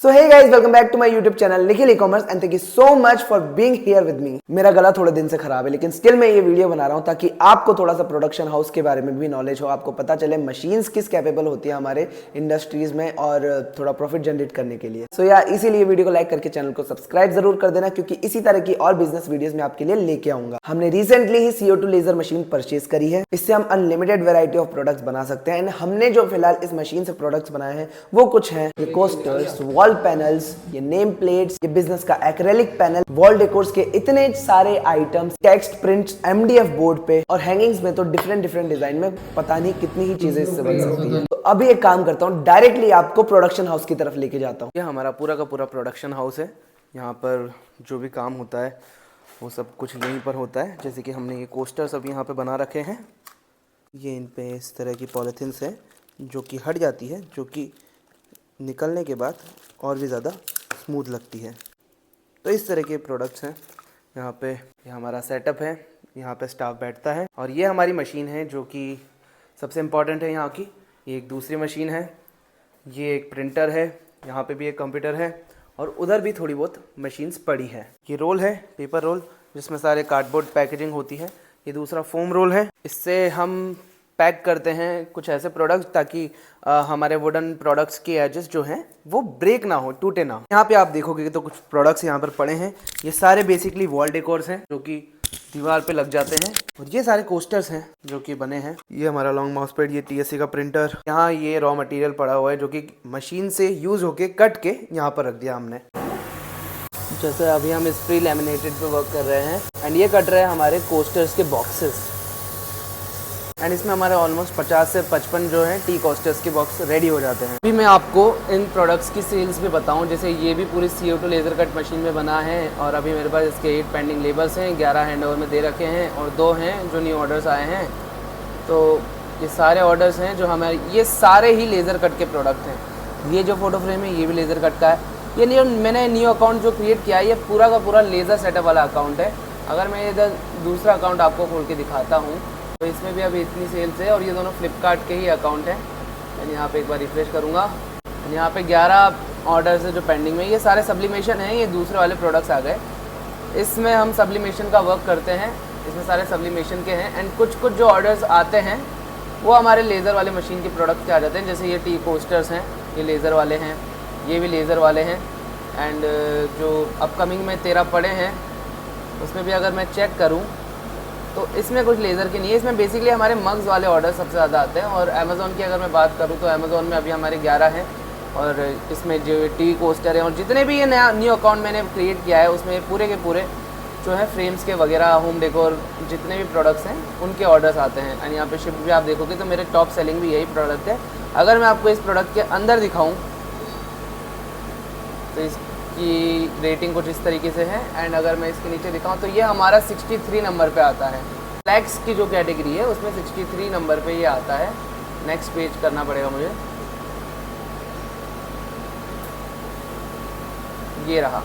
So hey guys, welcome back to my YouTube channel Nikhil e-commerce and thank you so much for being here with me. मेरा गला थोड़े दिन से खराब है, लेकिन स्टिल मैं ये वीडियो बना रहा हूँ ताकि आपको थोड़ा सा प्रोडक्शन हाउस के बारे में भी नॉलेज हो, आपको पता चले मशीन्स किस कैपेबल होती है हमारे इंडस्ट्रीज में और थोड़ा प्रॉफिट जनरेट करने के लिए। सो यार इसीलिए वीडियो को लाइक करके चैनल को सब्सक्राइब जरूर कर देना, क्योंकि इसी तरह की और बिजनेस वीडियोज में आपके लिए लेके आऊंगा। हमने रिसेंटली ही CO2 लेजर मशीन परचेज करी है। इससे हम अनलिमिटेड वेराइटी ऑफ प्रोडक्ट्स बना सकते हैं। एंड हमने जो फिलहाल इस मशीन से प्रोडक्ट्स बनाए हैं वो कुछ हैं, ये कोस्टर्स, वॉल पैनल्स, ये नेम प्लेट्स, ये बिजनेस का एक्रेलिक पैनल, वॉल डेकोर्स के इतने सारे items, text prints MDF board पे, और हैंगिंग्स में तो डिफरेंट डिजाइन में पता नहीं कितनी ही चीजें इससे बन सकती है। तो अभी एक काम करता हूँ, डायरेक्टली आपको प्रोडक्शन हाउस की तरफ लेके जाता हूँ। ये हमारा पूरा का पूरा प्रोडक्शन हाउस है। यहाँ पर जो भी काम होता है वो सब कुछ यहीं पर होता है। जैसे कि हमने ये कोस्टर सब यहाँ पे बना रखे हैं। ये इन पे इस तरह की पॉलीथिन्स है जो कि हट जाती है, जो कि निकलने के बाद और भी ज़्यादा स्मूथ लगती है। तो इस तरह के प्रोडक्ट्स हैं यहाँ पे। ये हमारा सेटअप है, यहाँ पे स्टाफ बैठता है। और ये हमारी मशीन है जो कि सबसे इम्पॉर्टेंट है यहाँ की। ये एक दूसरी मशीन है, ये एक प्रिंटर है, यहाँ पे भी एक कंप्यूटर है, और उधर भी थोड़ी बहुत मशीन्स पड़ी है। ये रोल है, पेपर रोल, जिसमें सारे कार्डबोर्ड पैकेजिंग होती है। ये दूसरा फोम रोल है, इससे हम पैक करते हैं कुछ ऐसे प्रोडक्ट्स ताकि हमारे वुडन प्रोडक्ट्स के एजेस जो हैं वो ब्रेक ना हो, टूटे ना हो। यहाँ पे आप देखोगे तो कुछ प्रोडक्ट्स यहाँ पर पड़े हैं। ये सारे बेसिकली वॉल डेकोर्स हैं जो कि दीवार पे लग जाते हैं। और ये सारे कोस्टर्स हैं जो कि बने हैं। ये हमारा लॉन्ग माउस पैड, ये TSC का प्रिंटर। यहाँ ये रॉ मटेरियल पड़ा हुआ है जो कि मशीन से यूज होके कट के यहाँ पर रख दिया हमने। जैसे अभी हम इस प्री लैमिनेटेड पे वर्क कर रहे हैं एंड ये कट रहे हैं हमारे कोस्टर्स के बॉक्सेस। एंड इसमें हमारे ऑलमोस्ट 50 से 55 जो है टी कोस्टर्स के बॉक्स रेडी हो जाते हैं। अभी मैं आपको इन प्रोडक्ट्स की सेल्स भी बताऊं। जैसे ये भी पूरी CO2 लेज़र कट मशीन में बना है और अभी मेरे पास इसके 8 पेंडिंग लेबर्स हैं, 11 हैंडओवर में दे रखे हैं और 2 हैं जो न्यू ऑर्डर्स आए हैं। तो ये सारे ऑर्डर्स हैं जो हमारे, ये सारे ही लेज़र कट के प्रोडक्ट हैं। ये जो फोटो फ्रेम है ये भी लेज़र कट का है। ये मैंने न्यू अकाउंट जो क्रिएट किया है ये पूरा का पूरा लेज़र सेटअप वाला अकाउंट है। अगर मैं इधर दूसरा अकाउंट आपको खोल के दिखाता हूँ तो इसमें भी अभी इतनी सेल्स है और ये दोनों फ्लिपकार्ट के ही अकाउंट हैं। मैं यहाँ पे एक बार रिफ्रेश करूँगा, यहाँ पे 11 ऑर्डर्स है जो पेंडिंग में। ये सारे सब्लिमेशन हैं, ये दूसरे वाले प्रोडक्ट्स आ गए। इसमें हम सब्लिमेशन का वर्क करते हैं, इसमें सारे सब्लिमेशन के हैं। एंड कुछ जो ऑर्डर्स आते हैं वो हमारे लेज़र वाले मशीन के प्रोडक्ट के आ जाते हैं। जैसे ये टी कोस्टर्स हैं, ये लेज़र वाले हैं, ये भी लेज़र वाले हैं। एंड जो अपकमिंग में 13 पड़े हैं उसमें भी अगर मैं चेक करूँ तो इसमें कुछ लेज़र के नहीं है। इसमें बेसिकली हमारे मग्स वाले ऑर्डर सबसे ज़्यादा आते हैं। और अमेज़ॉन की अगर मैं बात करूँ तो अमेज़ॉन में अभी हमारे 11 हैं और इसमें जो टी कोस्टर है और जितने भी ये नया न्यू अकाउंट मैंने क्रिएट किया है उसमें पूरे के पूरे जो है फ्रेम्स के वगैरह, होम डेकोर, जितने भी प्रोडक्ट्स हैं उनके ऑर्डर्स आते हैं। एंड यहाँ पे शिफ्ट भी आप देखोगे तो मेरे टॉप सेलिंग भी यही प्रोडक्ट है। अगर मैं आपको इस प्रोडक्ट के अंदर दिखाऊँ तो इसकी रेटिंग कुछ इस तरीके से है। एंड अगर मैं इसके नीचे दिखाऊं तो ये हमारा 63 नंबर पे आता है। फ्लैक्स की जो कैटेगरी है उसमें 63 नंबर पे ये आता है। नेक्स्ट पेज करना पड़ेगा मुझे, ये रहा,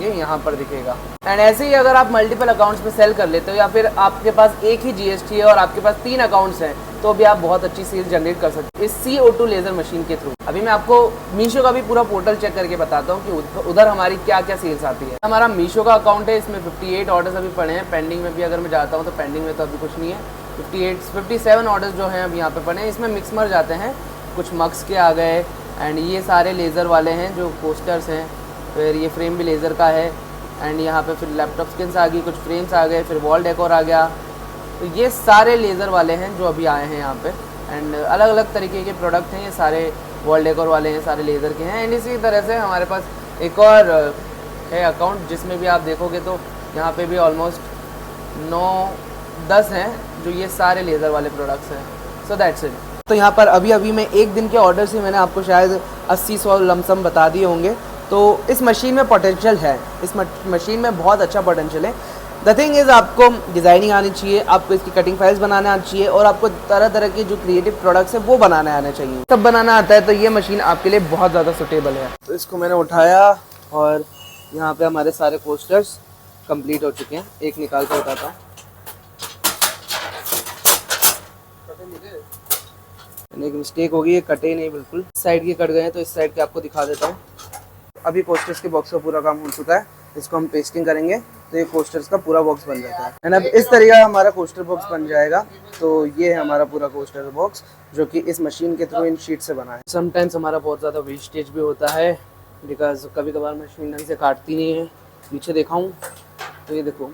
ये यहाँ पर दिखेगा। एंड ऐसे ही अगर आप मल्टीपल अकाउंट्स में सेल कर लेते हो या फिर आपके पास एक ही GST है और आपके पास 3 अकाउंट्स हैं तो भी आप बहुत अच्छी सेल जनरेट कर सकते हैं इस CO2 लेज़र मशीन के थ्रू। अभी मैं आपको मीशो का भी पूरा पोर्टल चेक करके बताता हूँ कि उधर हमारी क्या क्या सेल्स आती है। हमारा मीशो का अकाउंट है, इसमें 58 ऑर्डर्स अभी पड़े हैं। पेंडिंग में भी अगर मैं जाता हूँ तो पेंडिंग में तो अभी कुछ नहीं है। 57 ऑर्डर्स जो हैं अभी यहाँ पे पड़े हैं। इसमें मिक्स मर जाते हैं, कुछ मग्स के आ गए एंड ये सारे लेज़र वाले हैं जो पोस्टर्स हैं। फिर ये फ्रेम भी लेज़र का है। एंड यहाँ पे फिर लैपटॉप स्किन्स आ गई, कुछ फ्रेम्स आ गए, फिर वॉल डेकोर आ गया। तो ये सारे लेज़र वाले हैं जो अभी आए हैं यहाँ पे। एंड अलग अलग तरीके के प्रोडक्ट हैं, ये सारे वॉल डेकोर वाले हैं, सारे लेज़र के हैं। एंड इसी तरह से हमारे पास एक और है अकाउंट जिसमें भी आप देखोगे तो यहाँ पे भी ऑलमोस्ट 9-10 हैं जो ये सारे लेज़र वाले प्रोडक्ट्स हैं। So that's it. तो यहाँ पर अभी मैं एक दिन के ऑर्डर से मैंने आपको शायद 80-100 लमसम बता दिए होंगे। तो इस मशीन में पोटेंशियल है, इस मशीन में बहुत अच्छा पोटेंशियल है। द थिंग इज़ आपको डिज़ाइनिंग आनी चाहिए, आपको इसकी कटिंग फाइल्स बनाना आनी चाहिए और आपको तरह तरह के जो क्रिएटिव प्रोडक्ट्स हैं वो बनाने आने चाहिए। सब बनाना आता है तो ये मशीन आपके लिए बहुत ज़्यादा सूटेबल है। तो इसको मैंने उठाया और यहाँ पे हमारे सारे पोस्टर्स कंप्लीट हो चुके हैं। एक निकाल कर बताता हूँ। एक मिस्टेक होगी, ये कटे नहीं बिल्कुल, इस साइड के कट गए हैं तो इस साइड के आपको दिखा देता हूँ। अभी कोस्टर्स के बॉक्स का पूरा काम हो चुका है, इसको हम पेस्टिंग करेंगे तो ये कोस्टर्स का पूरा बॉक्स बन जाता है। एंड अब इस तरीके का हमारा कोस्टर बॉक्स बन जाएगा। तो ये है हमारा पूरा कोस्टर बॉक्स जो कि इस मशीन के थ्रू इन शीट से बना है। समटाइम्स हमारा बहुत ज़्यादा वेस्टेज भी होता है बिकॉज कभी कभार मशीन ढंग से काटती नहीं है। पीछे दिखाऊँ तो ये देखो,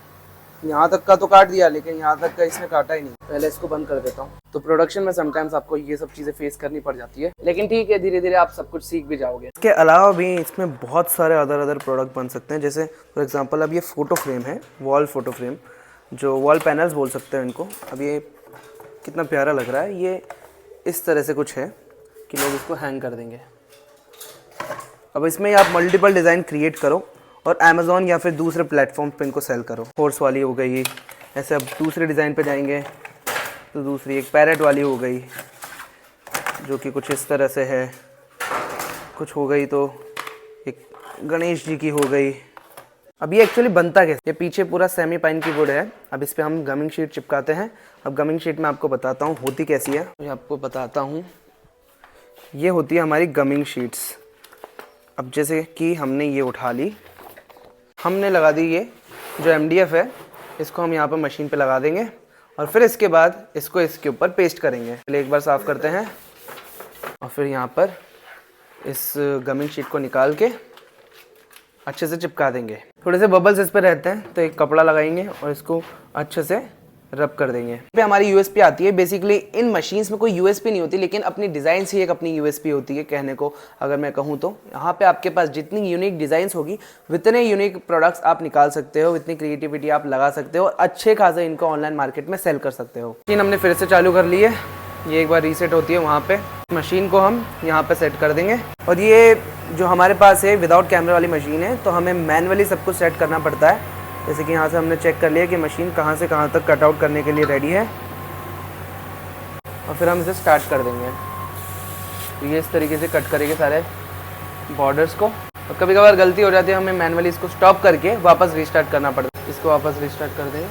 यहाँ तक का तो काट दिया लेकिन यहाँ तक का इसने काटा ही नहीं। पहले इसको बंद कर देता हूँ। तो प्रोडक्शन में समटाइम्स आपको ये सब चीज़ें फेस करनी पड़ जाती है, लेकिन ठीक है, धीरे धीरे आप सब कुछ सीख भी जाओगे। इसके अलावा भी इसमें बहुत सारे अदर प्रोडक्ट बन सकते हैं। जैसे फॉर एग्जांपल अब ये फ़ोटो फ्रेम है, वॉल फ़ोटो फ्रेम, जो वॉल पैनल्स बोल सकते हैं इनको। अब ये कितना प्यारा लग रहा है। ये इस तरह से कुछ है कि लोग इसको हैंग कर देंगे। अब इसमें आप मल्टीपल डिज़ाइन क्रिएट करो और अमेज़ॉन या फिर दूसरे प्लेटफॉर्म पे इनको सेल करो। हॉर्स वाली हो गई, ऐसे अब दूसरे डिज़ाइन पे जाएंगे तो दूसरी एक पैरेट वाली हो गई जो कि कुछ इस तरह से है, कुछ हो गई तो एक गणेश जी की हो गई। अब ये एक्चुअली बनता कैसे, ये पीछे पूरा सेमी पाइन की वुड है। अब इस पर हम गमिंग शीट चिपकाते हैं। अब गमिंग शीट में आपको बताता हूँ होती कैसी है। मैं आपको बताता हूँ, ये होती है हमारी गमिंग शीट्स। अब जैसे कि हमने ये उठा ली, हमने लगा दी ये जो MDF है, इसको हम यहाँ पर मशीन पे लगा देंगे और फिर इसके बाद इसको इसके ऊपर पेस्ट करेंगे। पहले एक बार साफ़ करते हैं और फिर यहाँ पर इस गमिंग शीट को निकाल के अच्छे से चिपका देंगे। थोड़े से बबल्स इस पर रहते हैं तो एक कपड़ा लगाएंगे और इसको अच्छे से रब कर देंगे। पे हमारी USP आती है। बेसिकली इन मशीन्स में कोई USP नहीं होती, लेकिन अपनी डिज़ाइन ही एक अपनी USP होती है। कहने को अगर मैं कहूँ तो यहाँ पे आपके पास जितनी यूनिक डिज़ाइंस होगी उतने यूनिक प्रोडक्ट्स आप निकाल सकते हो, इतनी क्रिएटिविटी आप लगा सकते हो और अच्छे खासे इनको ऑनलाइन मार्केट में सेल कर सकते हो। मशीन हमने फिर से चालू कर ली है। ये एक बार रीसेट होती है वहाँ पे, मशीन को हम यहाँ पे सेट कर देंगे। और ये जो हमारे पास है विदाउट कैमरा वाली मशीन है, तो हमें मैनुअली सब कुछ सेट करना पड़ता है। जैसे कि यहाँ से हमने चेक कर लिया कि मशीन कहाँ से कहाँ तक कट आउट करने के लिए रेडी है और फिर हम इसे स्टार्ट कर देंगे। तो ये इस तरीके से कट करेंगे सारे बॉर्डर्स को। और कभी कभार गलती हो जाती है, हमें मैनुअली इसको स्टॉप करके वापस रीस्टार्ट करना पड़ता है। इसको वापस रीस्टार्ट कर देंगे।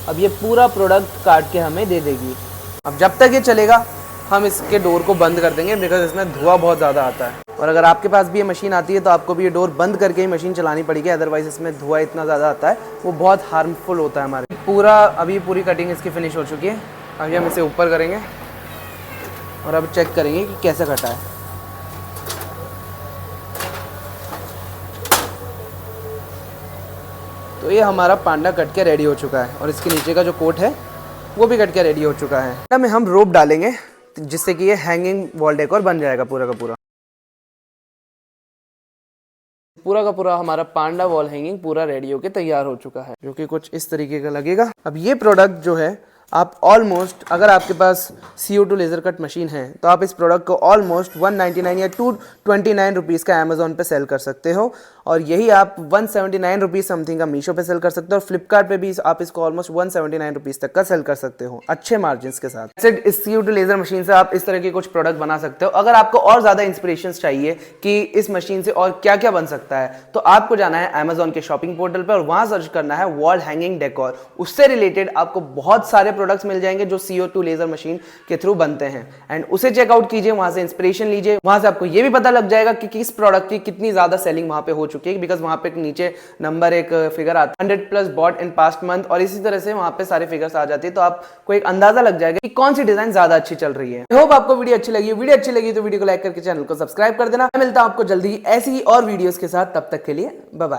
अब ये पूरा प्रोडक्ट काट के हमें दे देगी। अब जब तक ये चलेगा हम इसके डोर को बंद कर देंगे बिकॉज इसमें धुआं बहुत ज़्यादा आता है। और अगर आपके पास भी ये मशीन आती है तो आपको भी ये डोर बंद करके ही मशीन चलानी पड़ेगी, अदरवाइज इसमें धुआं इतना ज़्यादा आता है, वो बहुत हार्मफुल होता है हमारे। अभी पूरी कटिंग इसकी फिनिश हो चुकी है। अभी हम इसे ऊपर करेंगे और अब चेक करेंगे कि कैसे कटा है। तो ये हमारा पांडा कट के रेडी हो चुका है और इसके नीचे का जो कोट है वो भी कट के रेडी हो चुका है। में हम रोप डालेंगे जिससे कि ये हैंगिंग वॉल डेकोर बन जाएगा पूरा का पूरा। पूरा का पूरा हमारा पांडा वॉल हैंगिंग पूरा रेडी होके तैयार हो चुका है, जो कि कुछ इस तरीके का लगेगा। अब ये प्रोडक्ट जो है आप ऑलमोस्ट, अगर आपके पास CO2 लेज़र कट मशीन है तो आप इस प्रोडक्ट को ऑलमोस्ट 199 या 229 रुपीज़ का अमेजोन पे सेल कर सकते हो और यही आप 179 रुपीज़ समथिंग का मीशो पे सेल कर सकते हो और फ्लिपकार्ट पे भी आप इसको ऑलमोस्ट 179 रुपीज़ तक का सेल कर सकते हो अच्छे मार्जिन के साथ। इस CO2 लेज़र मशीन से आप इस तरह के कुछ प्रोडक्ट बना सकते हो। अगर आपको और ज़्यादा इंस्पिरेशन चाहिए कि इस मशीन से और क्या क्या बन सकता है तो आपको जाना है अमेजोन के शॉपिंग पोर्टल पर और वहाँ सर्च करना है वॉल हैंगिंग डेकोर। उससे रिलेटेड आपको बहुत सारे प्रोडक्ट्स मिल जाएंगे जो CO2 लेजर मशीन के थ्रू बनते हैं एंड उसे चेकआउट कीजिए, वहां से इंस्पिरेशन लीजिए। वहां से आपको यह भी पता लग जाएगा कि किस प्रोडक्ट की कितनी ज्यादा सेलिंग वहां पे हो चुकी है, बिकॉज वहां पे नीचे नंबर एक फिगर आता है 100+ बॉट इन पास्ट मंथ और इसी तरह से वहां पे सारे फिगर्स आ जाते हैं तो आपको एक अंदाजा लग जाएगा कि कौन सी डिजाइन ज्यादा अच्छी चल रही है। आई होप आपको वीडियो अच्छी लगी तो वीडियो को लाइक करके चैनल को सब्सक्राइब कर देना। मैं मिलता हूं आपको जल्दी ऐसी ही और वीडियोस के साथ, तब तक के लिए बाय बाय।